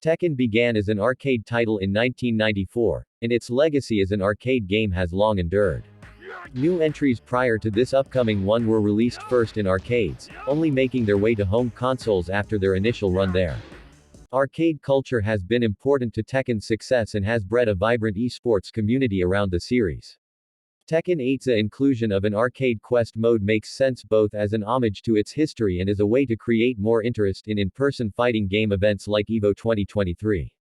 Tekken began as an arcade title in 1994, and its legacy as an arcade game has long endured. New entries prior to this upcoming one were released first in arcades, only making their way to home consoles after their initial run there. Arcade culture has been important to Tekken's success and has bred a vibrant esports community around the series. Tekken 8's inclusion of an arcade quest mode makes sense both as an homage to its history and as a way to create more interest in in-person fighting game events like EVO 2023.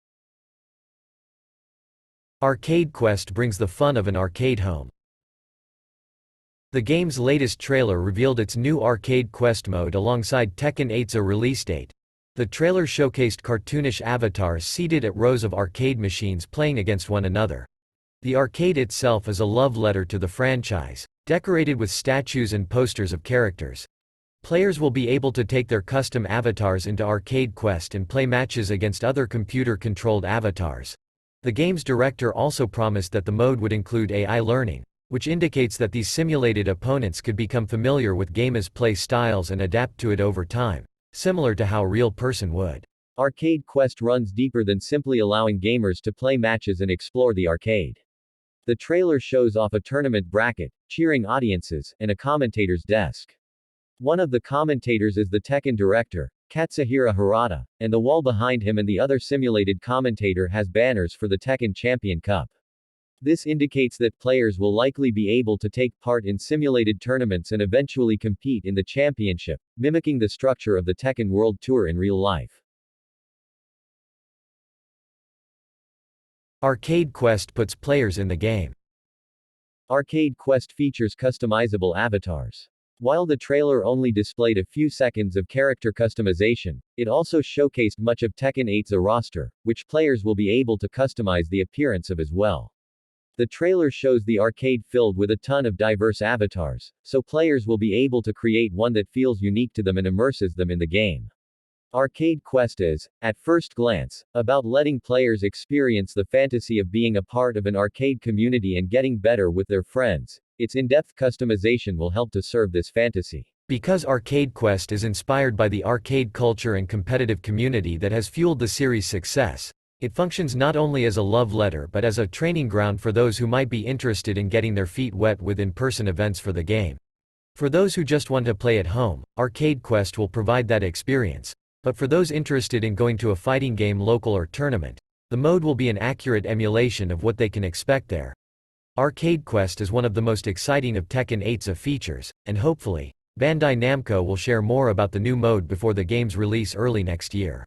Arcade Quest brings the fun of an arcade home. The game's latest trailer revealed its new Arcade Quest mode alongside Tekken 8's release date. The trailer showcased cartoonish avatars seated at rows of arcade machines playing against one another. The arcade itself is a love letter to the franchise, decorated with statues and posters of characters. Players will be able to take their custom avatars into Arcade Quest and play matches against other computer-controlled avatars. The game's director also promised that the mode would include AI learning, which indicates that these simulated opponents could become familiar with game's play styles and adapt to it over time, similar to how a real person would. Arcade Quest runs deeper than simply allowing gamers to play matches and explore the arcade. The trailer shows off a tournament bracket, cheering audiences, and a commentator's desk. One of the commentators is the Tekken director, Katsuhira Harada, and the wall behind him and the other simulated commentator has banners for the Tekken Champion Cup. This indicates that players will likely be able to take part in simulated tournaments and eventually compete in the championship, mimicking the structure of the Tekken World Tour in real life. Arcade Quest puts players in the game. Arcade Quest features customizable avatars. While the trailer only displayed a few seconds of character customization, it also showcased much of Tekken 8's roster, which players will be able to customize the appearance of as well. The trailer shows the arcade filled with a ton of diverse avatars, so players will be able to create one that feels unique to them and immerses them in the game. Arcade Quest is, at first glance, about letting players experience the fantasy of being a part of an arcade community and getting better with their friends. Its in-depth customization will help to serve this fantasy. Because Arcade Quest is inspired by the arcade culture and competitive community that has fueled the series' success, it functions not only as a love letter but as a training ground for those who might be interested in getting their feet wet with in-person events for the game. For those who just want to play at home, Arcade Quest will provide that experience. But for those interested in going to a fighting game local or tournament, the mode will be an accurate emulation of what they can expect there. Arcade Quest is one of the most exciting of Tekken 8's features, and hopefully, Bandai Namco will share more about the new mode before the game's release early next year.